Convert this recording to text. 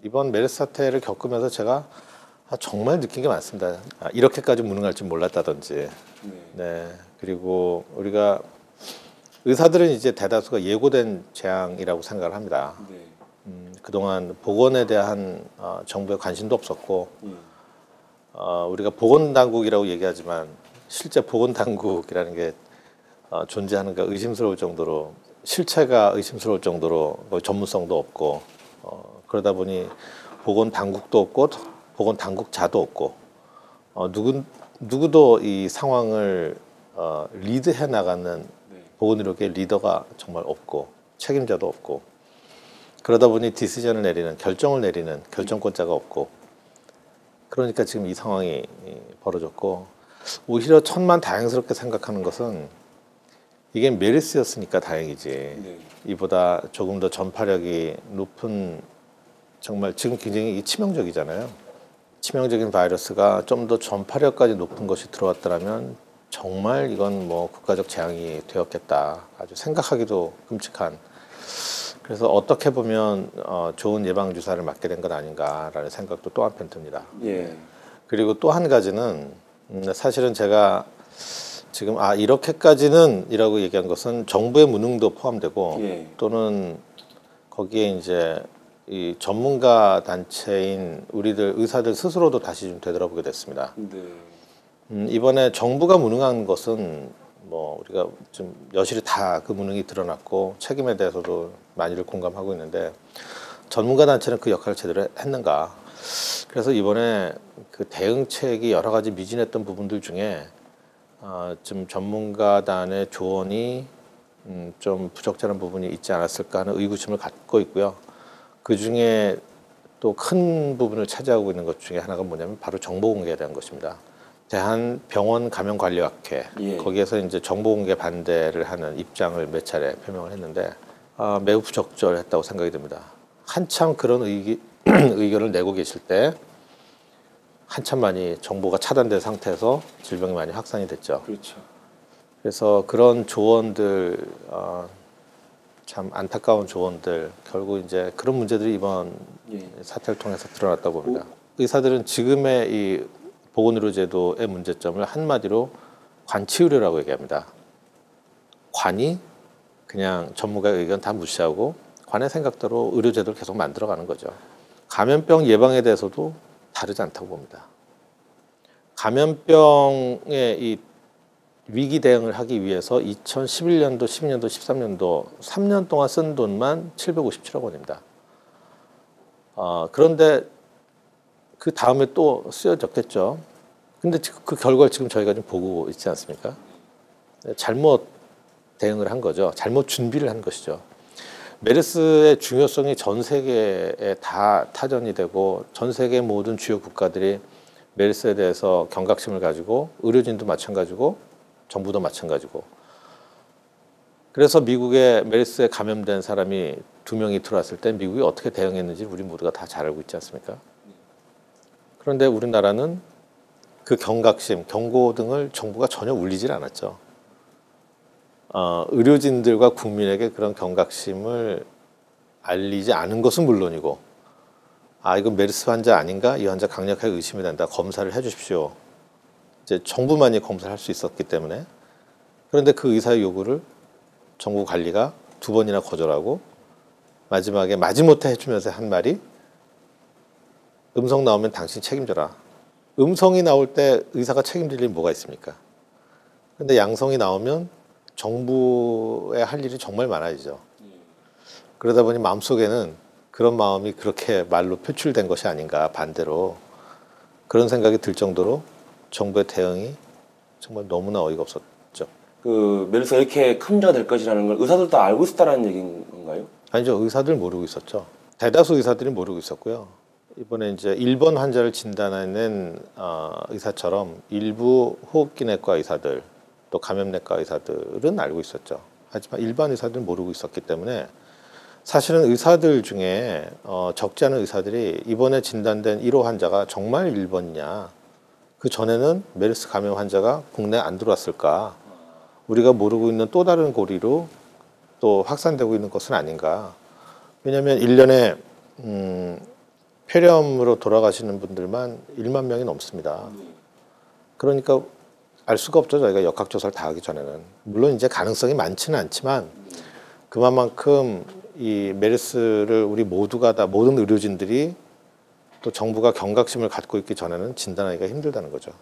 이번 메르스 사태를 겪으면서 제가 정말 느낀 게 많습니다. 이렇게까지 무능할 줄 몰랐다든지. 네. 그리고 우리가 의사들은 이제 대다수가 예고된 재앙이라고 생각을 합니다. 그동안 보건에 대한 정부의 관심도 없었고 우리가 보건당국이라고 얘기하지만 실제 보건당국이라는 게 존재하는가 의심스러울 정도로 실체가 의심스러울 정도로 전문성도 없고 그러다 보니 보건당국도 없고 보건당국자도 없고 누구도 이 상황을 리드해 나가는 보건의료계의 리더가 정말 없고 책임자도 없고 그러다 보니 디시전을 내리는 결정을 내리는 결정권자가 없고 그러니까 지금 이 상황이 벌어졌고 오히려 천만다행스럽게 생각하는 것은 이게 메르스였으니까 다행이지 이보다 조금 더 전파력이 높은 정말 지금 굉장히 치명적이잖아요. 치명적인 바이러스가 좀 더 전파력까지 높은 것이 들어왔더라면 정말 이건 뭐 국가적 재앙이 되었겠다. 아주 생각하기도 끔찍한. 그래서 어떻게 보면 좋은 예방 주사를 맞게 된 건 아닌가라는 생각도 또 한편 듭니다. 그리고 또 한 가지는 사실은 제가 지금 이렇게까지는 이라고 얘기한 것은 정부의 무능도 포함되고 또는 거기에 이제 이 전문가 단체인 우리들 의사들 스스로도 다시 좀 되돌아보게 됐습니다. 이번에 정부가 무능한 것은 뭐 우리가 좀 여실히 다 그 무능이 드러났고 책임에 대해서도 많이들 공감하고 있는데 전문가 단체는 그 역할을 제대로 했는가? 그래서 이번에 그 대응책이 여러 가지 미진했던 부분들 중에 좀 전문가단의 조언이 좀 부적절한 부분이 있지 않았을까 하는 의구심을 갖고 있고요. 그 중에 또 큰 부분을 차지하고 있는 것 중에 하나가 뭐냐면 바로 정보 공개에 대한 것입니다. 대한병원감염관리학회 거기에서 이제 정보 공개 반대를 하는 입장을 몇 차례 표명을 했는데 매우 부적절했다고 생각이 듭니다. 한참 그런 의견을 내고 계실 때 한참 많이 정보가 차단된 상태에서 질병이 많이 확산이 됐죠. 그렇죠. 그래서 그런 조언들 참 안타까운 조언들 결국 이제 그런 문제들이 이번 사태를 통해서 드러났다고 봅니다. 의사들은 지금의 이 보건의료제도의 문제점을 한마디로 관치의료라고 얘기합니다. 관이 그냥 전문가의 의견 다 무시하고 관의 생각대로 의료제도를 계속 만들어가는 거죠. 감염병 예방에 대해서도 다르지 않다고 봅니다. 감염병의 이 위기 대응을 하기 위해서 2011년도, 12년도, 13년도 3년 동안 쓴 돈만 757억 원입니다. 그런데 그 다음에 또 쓰여졌겠죠. 근데 그 결과를 지금 저희가 좀 보고 있지 않습니까? 잘못 대응을 한 거죠. 잘못 준비를 한 것이죠. 메르스의 중요성이 전 세계에 다 타전이 되고 전 세계 모든 주요 국가들이 메르스에 대해서 경각심을 가지고 의료진도 마찬가지고 정부도 마찬가지고 그래서 미국에 메르스에 감염된 사람이 2명이 들어왔을 때 미국이 어떻게 대응했는지 우리 모두가 다 잘 알고 있지 않습니까? 그런데 우리나라는 그 경각심, 경고 등을 정부가 전혀 울리질 않았죠. 의료진들과 국민에게 그런 경각심을 알리지 않은 것은 물론이고 이건 메르스 환자 아닌가? 이 환자 강력하게 의심이 된다. 검사를 해 주십시오. 이제 정부만이 검사를 할 수 있었기 때문에 그런데 그 의사의 요구를 정부 관리가 2번이나 거절하고 마지막에 마지못해 해주면서 한 말이 음성 나오면 당신 책임져라. 음성이 나올 때 의사가 책임질 일이 뭐가 있습니까? 그런데 양성이 나오면 정부에 할 일이 정말 많아지죠. 그러다 보니 마음속에는 그런 마음이 그렇게 말로 표출된 것이 아닌가 반대로 그런 생각이 들 정도로 정부의 대응이 정말 너무나 어이가 없었죠. 그 메르스가 이렇게 큰 문제가 될 것이라는 걸 의사들도 다 알고 있었다는 얘기인 건가요? 아니죠. 의사들 모르고 있었죠. 대다수 의사들이 모르고 있었고요. 이번에 이제 1번 환자를 진단해낸 의사처럼 일부 호흡기내과 의사들 또 감염내과 의사들은 알고 있었죠. 하지만 일반 의사들은 모르고 있었기 때문에 사실은 의사들 중에 적지 않은 의사들이 이번에 진단된 1호 환자가 정말 1번이냐 그 전에는 메르스 감염 환자가 국내에 안 들어왔을까 우리가 모르고 있는 또 다른 고리로 또 확산되고 있는 것은 아닌가. 왜냐하면 1년에 폐렴으로 돌아가시는 분들만 1만 명이 넘습니다. 그러니까 알 수가 없죠. 저희가 역학조사를 다 하기 전에는. 물론 이제 가능성이 많지는 않지만 그만큼 이 메르스를 우리 모두가 다 모든 의료진들이 또 정부가 경각심을 갖고 있기 전에는 진단하기가 힘들다는 거죠.